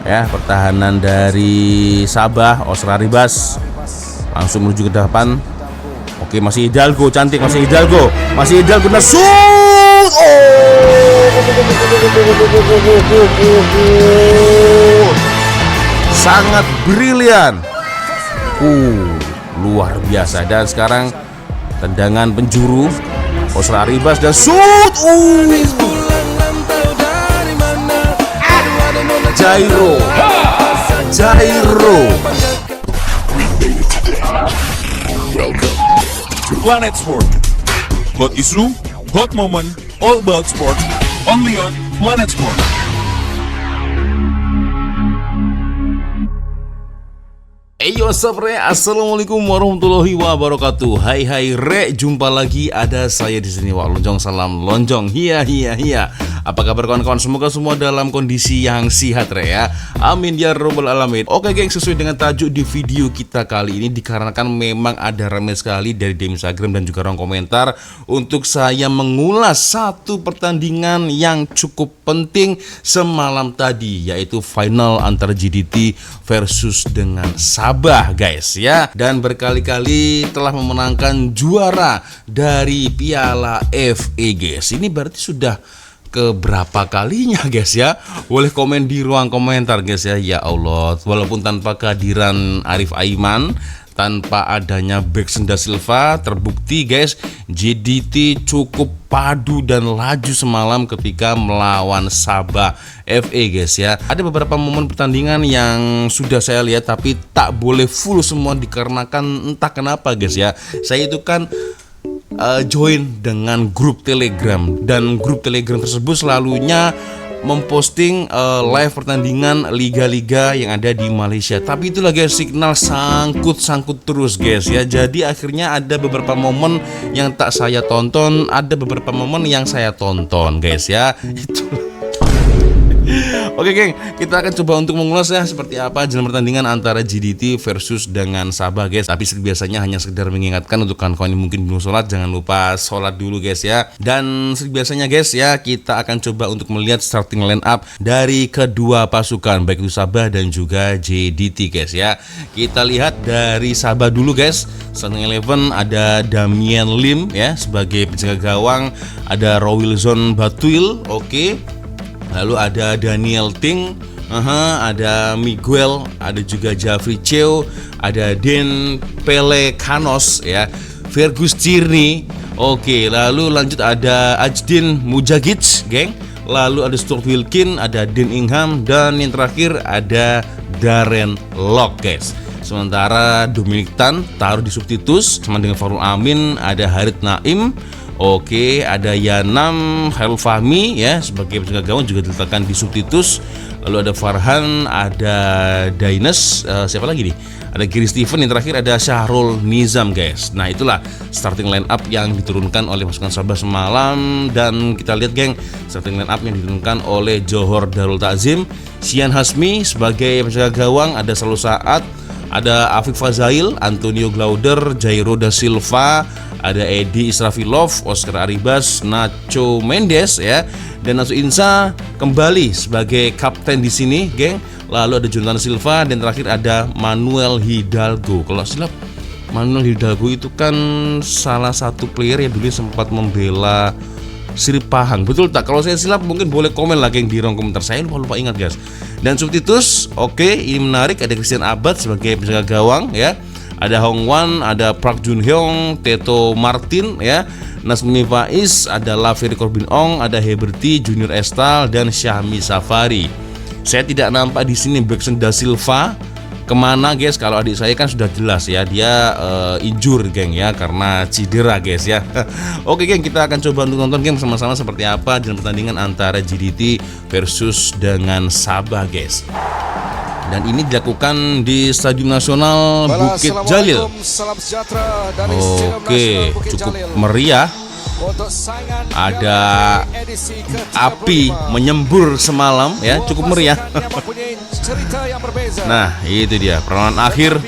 ya, pertahanan dari Sabah, Oscar Arribas langsung menuju ke depan. Oke, masih Hidalgo, cantik, masih Hidalgo, nah shoot. Sangat brilian. Luar biasa. Dan sekarang tendangan penjuru Oscar Arribas dan shoot. Jairo. Planet Sport. Hot issue, hot moment, all about sport. Only on Planet Sport. Yo Re, assalamualaikum warahmatullahi wabarakatuh. Hai Re, jumpa lagi ada saya di sini. Wak Lonjong, salam lonjong. Hiya. Apa kabar kawan-kawan? Semoga semua dalam kondisi yang sehat Re ya. Amin ya robbal alamin. Oke geng, sesuai dengan tajuk di video kita kali ini, dikarenakan memang ada ramai sekali dari DM Instagram dan juga ruang komentar untuk saya mengulas satu pertandingan yang cukup penting semalam tadi, yaitu final antara JDT versus dengan Sabah guys ya. Dan berkali-kali telah memenangkan juara dari Piala FA guys. Ini berarti sudah keberapa kalinya guys ya. Boleh komen di ruang komentar guys ya. Ya Allah, walaupun tanpa kehadiran Arif Aiman, tanpa adanya Beksen da Silva, terbukti guys JDT cukup padu dan laju semalam ketika melawan Sabah FA guys ya. Ada beberapa momen pertandingan yang sudah saya lihat tapi tak boleh full semua dikarenakan entah kenapa guys ya. Saya itu kan join dengan grup Telegram, dan grup Telegram tersebut selalunya memposting live pertandingan liga-liga yang ada di Malaysia. Tapi itulah guys, signal sangkut terus guys ya. Jadi akhirnya ada beberapa momen yang tak saya tonton, ada beberapa momen yang saya tonton guys ya. Itu. Oke geng, kita akan coba untuk mengulas ya seperti apa jalan pertandingan antara JDT versus dengan Sabah guys. Tapi seperti biasanya hanya sekedar mengingatkan untuk kawan-kawan yang mungkin belum sholat, jangan lupa sholat dulu guys ya. Dan seperti biasanya guys ya, kita akan coba untuk melihat starting line up dari kedua pasukan, baik itu Sabah dan juga JDT guys ya. Kita lihat dari Sabah dulu guys. Starting 11 ada Damian Lim ya sebagai penjaga gawang, ada Rowilson Batuil, oke. Lalu ada Daniel Ting, ada Miguel, ada juga Jafri Cheo, ada Den Pelekanos ya, Fergus Cirni, oke. Lalu lanjut ada Ajdin Mujagic, geng. Lalu ada Stuart Wilkin, ada Den Ingham, dan yang terakhir ada Darren Lock guys. Sementara Dominic Tan taruh di substitusi sama dengan Farul Amin, ada Harit Naim. Oke, ada Yanam Khairul Fahmi ya sebagai penjaga gawang juga diletakkan di substitusi. Lalu ada Farhan, ada Daines, siapa lagi nih? Ada Giri Steven, yang terakhir ada Syahrul Nizam guys. Nah itulah starting line up yang diturunkan oleh pasukan Sabah semalam. Dan kita lihat geng, starting line up yang diturunkan oleh Johor Darul Takzim, Sian Hasmi sebagai penjaga gawang, ada Salul Saad, ada Afif Fazail, Antonio Glauder, Jairo da Silva, ada Edi Israfilov, Oscar Arribas, Nacho Mendes ya, dan Nacho Insa kembali sebagai kapten di sini, geng. Lalu ada Jonathan Silva, dan terakhir ada Manuel Hidalgo. Kalau silap, Manuel Hidalgo itu kan salah satu player yang dulu sempat membela Sirip Pahang, betul tak? Kalau saya silap mungkin boleh komen lagi yang di ruang komentar. Saya lupa ingat guys. Dan substitusi, oke, ini menarik. Ada Christian Abad sebagai penjaga gawang ya. Ada Hong Wan, ada Park Jun Hyung, Teto Martin ya, Nasmi Faiz, ada Laveri Corbin Ong, ada Heberti, Junior Estal, dan Syahmi Safari. Saya tidak nampak di sini Beksen da Silva. Kemana guys? Kalau adik saya kan sudah jelas ya, dia injur geng ya, karena cedera guys ya. Oke geng, kita akan coba untuk nonton game sama-sama seperti apa jalan pertandingan antara JDT versus dengan Sabah guys. Dan ini dilakukan di Stadion Nasional Bukit Jalil. Oke, cukup meriah. Ada api menyembur semalam ya, cukup meriah. Nah itu dia perlawanan akhir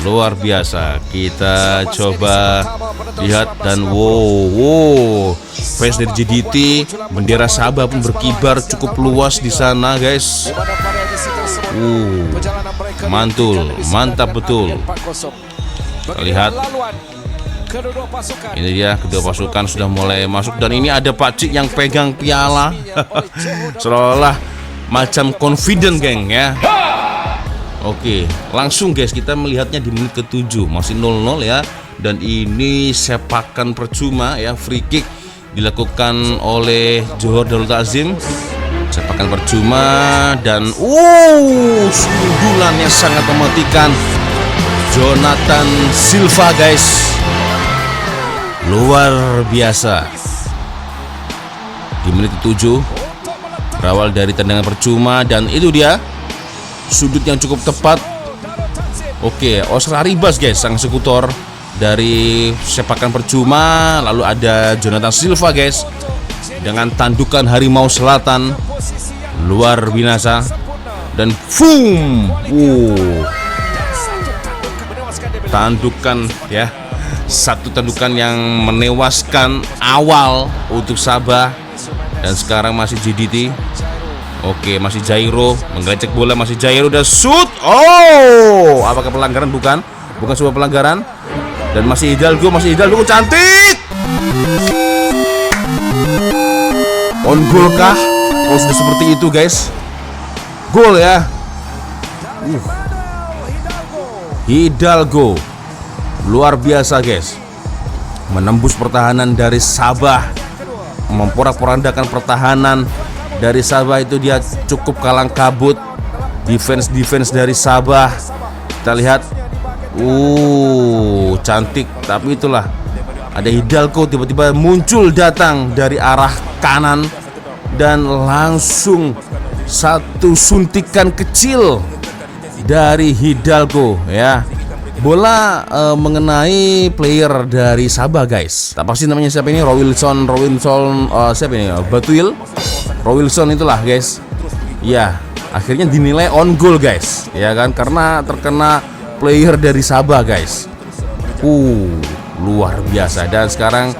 Luar biasa. Kita coba lihat dan wow, fans dari JDT, bendera Sabah pun berkibar cukup luas di sana, guys. Mantul, mantap betul. Kita lihat. Ini dia, kedua pasukan sudah mulai masuk dan ini ada Pak Cik yang pegang piala. Seolah-olah macam confident, geng, ya. Oke, langsung guys kita melihatnya di menit ke-7, masih 0-0 ya. Dan ini sepakan percuma ya, free kick dilakukan oleh Johor Darul Takzim. Sepakan percuma dan sundulannya sangat mematikan. Jonathan Silva, guys. Luar biasa. Di menit ke-7 berawal dari tendangan percuma dan itu dia sudut yang cukup tepat. Oke, Oscar Arribas, guys, sang eksekutor dari sepakan percuma. Lalu ada Jonathan Silva, guys, dengan tandukan Harimau Selatan luar binasa. Dan boom, tandukan ya, satu tandukan yang menewaskan awal untuk Sabah. Dan sekarang masih JDT. Oke, masih Jairo menggelecek bola, masih Jairo dan shoot. Apakah pelanggaran? Bukan sebuah pelanggaran. Dan masih Hidalgo cantik. On goal kah? Kalau sudah seperti itu, guys, gol ya. Hidalgo luar biasa, guys, menembus pertahanan dari Sabah, memporak-porandakan pertahanan dari Sabah. Itu dia cukup kalang kabut defense dari Sabah. Kita lihat, cantik. Tapi itulah, ada Hidalgo tiba-tiba muncul datang dari arah kanan dan langsung satu suntikan kecil dari Hidalgo ya. Bola mengenai player dari Sabah, guys. Tak pasti namanya siapa ini, Rowilson siapa ini? Batuil Rowilson itulah, guys. Ya, akhirnya dinilai on goal, guys. Ya kan, karena terkena player dari Sabah, guys. Luar biasa. Dan sekarang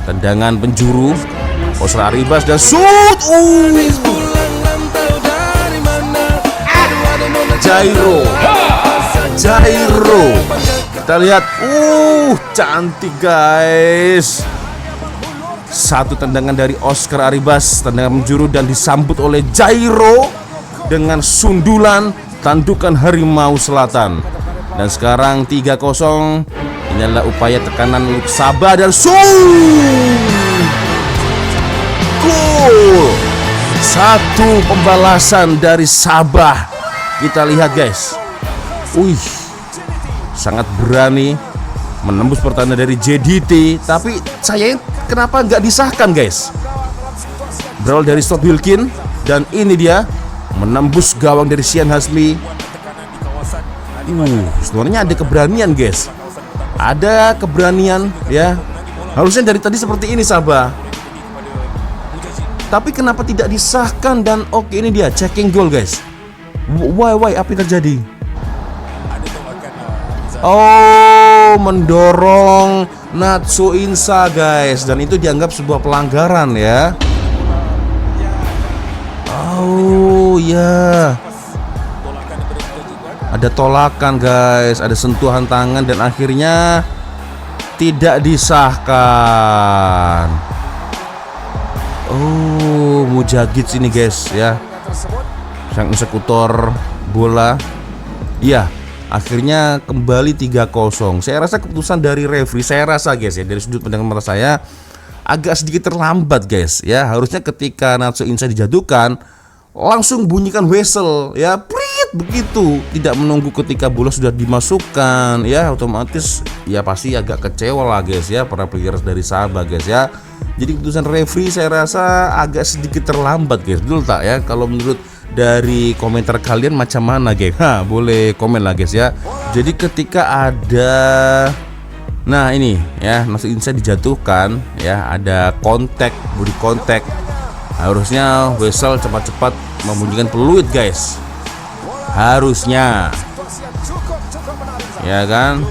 tendangan penjuru Oscar Arribas dan shoot. Jairo. Kita lihat, cantik, guys. Satu tendangan dari Oscar Arribas, tendangan penjuru, dan disambut oleh Jairo dengan sundulan tandukan Harimau Selatan. Dan sekarang 3-0. Ini adalah upaya tekanan untuk Sabah dan gol. Satu pembalasan dari Sabah. Kita lihat, guys. Sangat berani menembus pertahanan dari JDT. Tapi sayang, kenapa nggak disahkan, guys? Berawal dari Stott Wilkin. Dan ini dia menembus gawang dari Sian Hasmi. Sebenarnya ada keberanian, guys. Ada keberanian ya. Harusnya dari tadi seperti ini Sabah. Tapi kenapa tidak disahkan? Dan oke, ini dia checking goal, guys. Why apa yang terjadi? Mendorong Natsu Insa, guys. Dan itu dianggap sebuah pelanggaran ya. Ya. Ada tolakan, guys. Ada sentuhan tangan dan akhirnya tidak disahkan. Mujagid sini, guys ya, sang eksekutor bola. Ya, akhirnya kembali 3-0. Saya rasa keputusan dari referee, saya rasa, guys ya, dari sudut pandang mata saya agak sedikit terlambat, guys ya. Harusnya ketika Natsu Insa dijatuhkan langsung bunyikan whistle ya, prit, begitu, tidak menunggu ketika bola sudah dimasukkan ya. Otomatis ya pasti agak kecewa lah, guys ya, para players dari Sabah, guys ya. Jadi keputusan referee saya rasa agak sedikit terlambat, guys. Betul tak ya? Kalau menurut dari komentar kalian macam mana, guys? Boleh komen lah, guys ya. Jadi ketika ada, nah ini ya, Natsu Insa dijatuhkan ya, ada kontak, body kontak. Harusnya whistle cepat-cepat membunyikan peluit, guys. Harusnya. ya kan?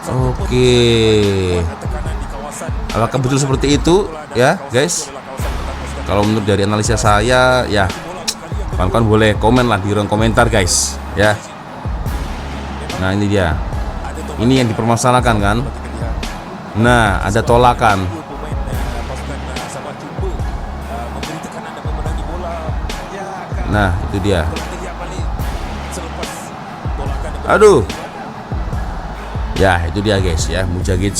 Oke. Apakah betul seperti itu ya guys? Kalau menurut dari analisa saya ya, kawan-kawan boleh komen lah di ruang komentar guys ya. Nah ini dia, ini yang dipermasalahkan kan. Nah ada tolakan. Nah itu dia. Aduh. Ya itu dia guys ya, Mujagic.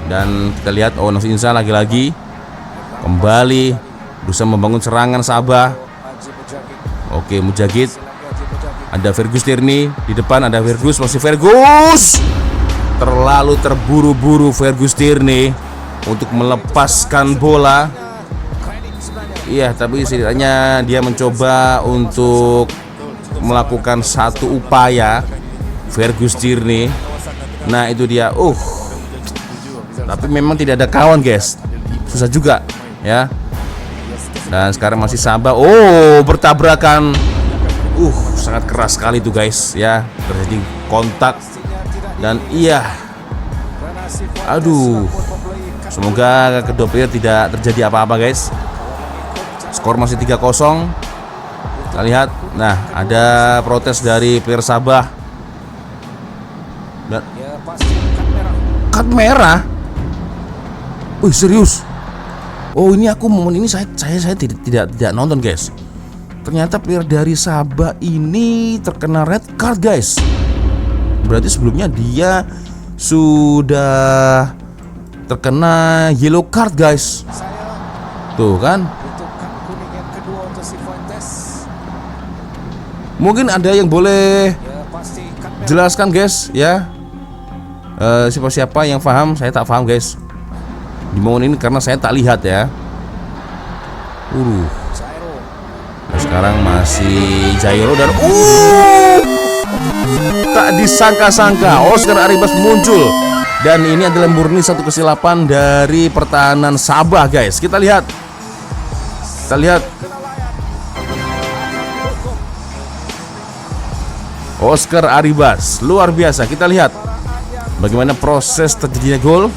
Dan kita lihat Onos Insa lagi-lagi kembali berusaha membangun serangan Sabah. Oke, Mujagic. Ada Fergus Tierney di depan, ada Fergus, masih Fergus. Terlalu terburu-buru Fergus Tierney untuk melepaskan bola. Iya, tapi setidaknya dia mencoba untuk melakukan satu upaya. Fergus Tierney. Nah, itu dia. Tapi memang tidak ada kawan, guys. Susah juga, ya. Dan sekarang masih Sabah. Bertabrakan. Sangat keras sekali tuh, guys, ya. Terjadi kontak. Dan iya. Aduh. Semoga kedua player tidak terjadi apa-apa, guys. Skor masih 3-0. Kita lihat. Nah, ada protes dari player Sabah. Dan kartu merah. Serius? Ini aku momen ini saya tidak nonton, guys. Ternyata player dari Sabah ini terkena red card, guys. Berarti sebelumnya dia sudah terkena yellow card, guys. Tuh kan? Mungkin ada yang boleh jelaskan, guys, ya. Siapa-siapa yang paham? Saya tak paham, guys. Di momen ini karena saya tak lihat ya. Nah, sekarang masih Jairo dan tak disangka-sangka Oscar Arribas muncul. Dan ini adalah murni satu kesilapan dari pertahanan Sabah, guys. Kita lihat. Oscar Arribas luar biasa. Kita lihat bagaimana proses terjadinya gol.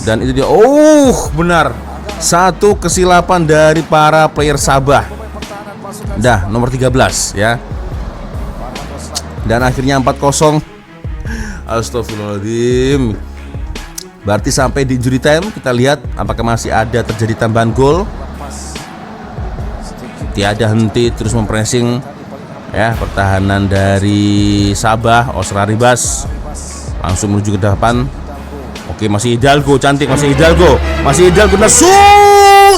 Dan itu dia. Benar. Satu kesilapan dari para player Sabah. Dah, nomor 13 ya. Dan akhirnya 4-0. Astagfirullahaladzim. Berarti sampai di injury time. Kita lihat apakah masih ada terjadi tambahan gol. Tiada henti terus mempressing ya pertahanan dari Sabah. Oscar Arribas langsung menuju ke depan. Oke, masih Hidalgo, cantik, masih Hidalgo. Nah, shoot!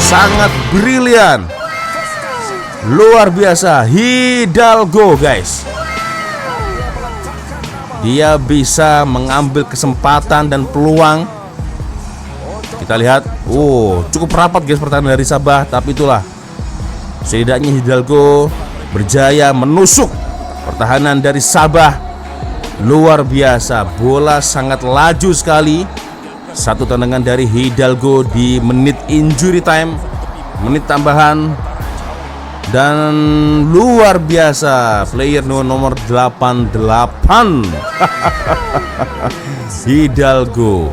Sangat brilian. Luar biasa Hidalgo, guys. Dia bisa mengambil kesempatan dan peluang. Kita lihat. Cukup rapat, guys, pertahanan dari Sabah, tapi itulah. Setidaknya Hidalgo berjaya menusuk pertahanan dari Sabah. Luar biasa. Bola sangat laju sekali. Satu tendangan dari Hidalgo di menit injury time, menit tambahan. Dan luar biasa player nomor 88 Hidalgo.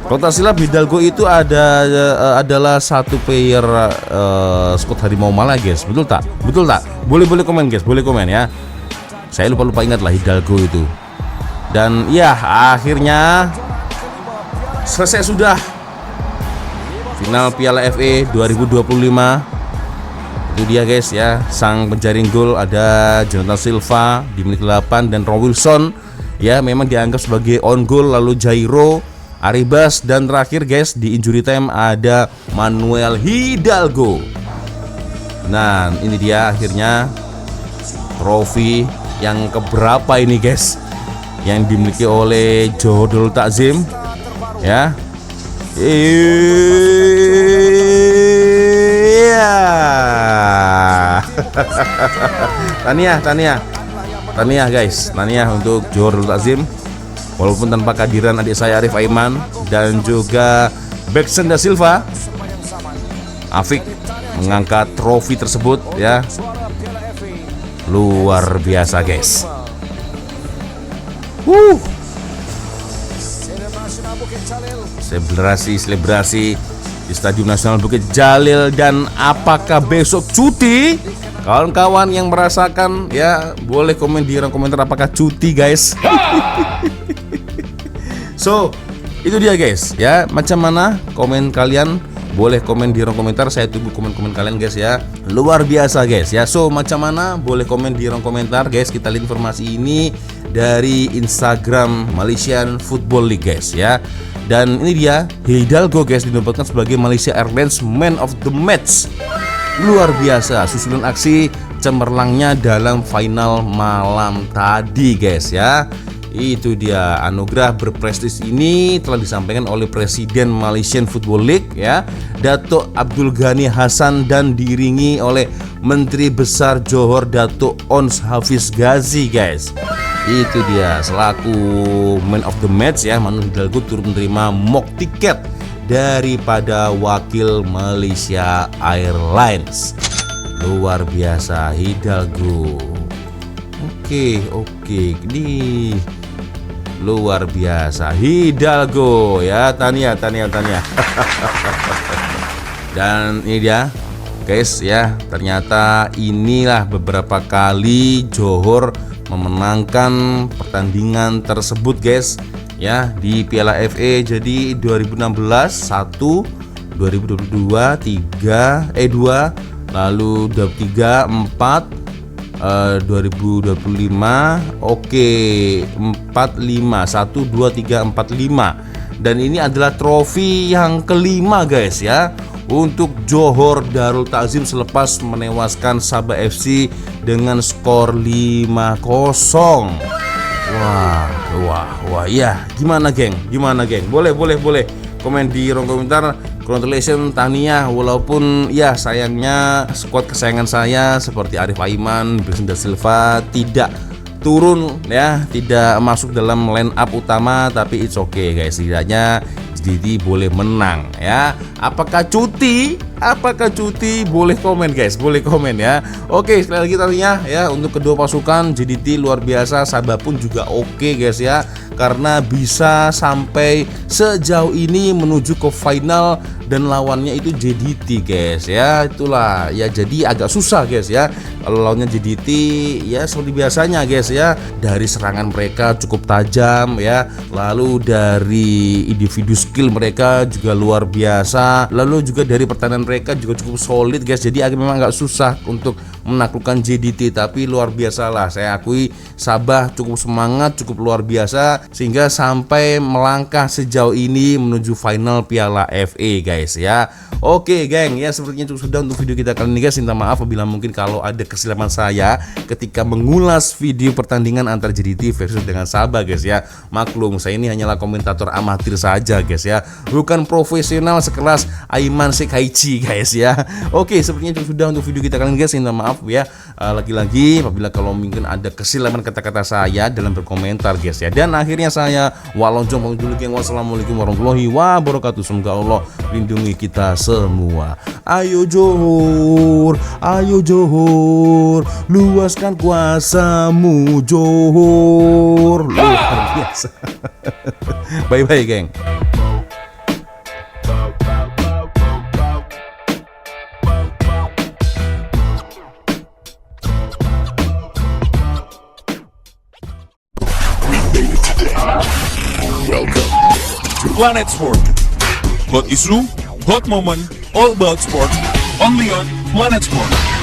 Kalau tak silap Hidalgo itu adalah satu player skuad Harimau Malang, guys. Betul tak? Boleh komen, guys. Boleh komen ya. Saya lupa ingat lah Hidalgo itu. Dan ya akhirnya selesai sudah final Piala FA 2025. Itu dia, guys, ya. Sang penjaring gol ada Jonathan Silva di menit 8 dan Ron Wilson ya memang dianggap sebagai on goal. Lalu Jairo, Arribas, dan terakhir, guys, di injury time ada Manuel Hidalgo. Nah, ini dia akhirnya trofi yang keberapa ini, guys, yang dimiliki oleh Johor Takzim ya. Tania, guys. Tania untuk Johor Takzim. Walaupun tanpa kehadiran adik saya Arif Aiman dan juga Beksen da Silva, Afik mengangkat trofi tersebut ya. Luar biasa guys. Selebrasi di Stadion Nasional Bukit Jalil. Dan apakah besok cuti? Kawan-kawan yang merasakan ya boleh komen di kolom komentar apakah cuti guys. So itu dia guys ya, macam mana komen kalian? Boleh komen di kolom komentar, saya tunggu komen-komen kalian guys ya. Luar biasa guys ya. So macam mana? Boleh komen di kolom komentar guys. Kita lihat informasi ini dari Instagram Malaysian Football League guys ya. Dan ini dia, Hidalgo guys dinobatkan sebagai Malaysia Airlines Man of the Match. Luar biasa susulan aksi cemerlangnya dalam final malam tadi guys ya. Itu dia, anugerah berprestis ini telah disampaikan oleh Presiden Malaysian Football League ya, Datuk Abdul Ghani Hassan, dan diiringi oleh Menteri Besar Johor Datuk Ons Hafiz Ghazi guys. Itu dia, selaku Man of the Match ya, Manu Hidalgo turut menerima mock tiket daripada wakil Malaysia Airlines. Luar biasa Hidalgo. Oke, ini luar biasa Hidalgo ya, Tania. Dan ini dia guys ya, ternyata inilah beberapa kali Johor memenangkan pertandingan tersebut guys ya di Piala FA. Jadi 2016 1, 2022 3, 2, lalu 23 4, 2025 oke 45 1 2 3 4 5. Dan ini adalah trofi yang kelima guys ya untuk Johor Darul Takzim selepas menewaskan Sabah FC dengan skor 5-0. Wah ya, gimana geng? Boleh komen di kolom komentar. Congratulations Tania, walaupun ya sayangnya skuad kesayangan saya seperti Arif Aiman, Brisda Silva tidak turun ya, tidak masuk dalam line up utama, tapi it's okay guys, setidaknya JDT boleh menang ya. Apakah cuti? Boleh komen guys, boleh komen ya. Oke, sekali lagi tadinya ya untuk kedua pasukan JDT luar biasa, Sabah pun juga oke guys ya, karena bisa sampai sejauh ini menuju ke final dan lawannya itu JDT guys ya. Itulah ya, jadi agak susah guys ya kalau lawannya JDT ya, seperti biasanya guys ya, dari serangan mereka cukup tajam ya, lalu dari individu skill mereka juga luar biasa, lalu juga dari pertahanan mereka juga cukup solid guys. Jadi memang agak susah untuk menaklukkan JDT, tapi luar biasa lah, saya akui Sabah cukup semangat, cukup luar biasa sehingga sampai melangkah sejauh ini menuju final Piala FA guys ya. Oke geng ya, sepertinya cukup sudah untuk video kita kali ini guys. Minta maaf apabila mungkin kalau ada kesilapan saya ketika mengulas video pertandingan antar JDT versus dengan Sabah guys ya. Maklum, saya ini hanyalah komentator amatir saja guys ya, bukan profesional sekelas Aiman Sekaichi guys ya. Oke, sepertinya cukup sudah untuk video kita kali ini guys. Minta maaf ya lagi-lagi apabila kalau mungkin ada kesilapan kata-kata saya dalam berkomentar guys ya. Dan akhirnya saya Walonjong pamit dulu geng. Wassalamualaikum warahmatullahi wabarakatuh. Semoga Allah lindungi kita semua. Ayo Johor, luaskan kuasamu Johor. Luar biasa. Bye-bye geng. Planet Sport. Hot issue, hot moment, all about sport. Only on Planet Sport.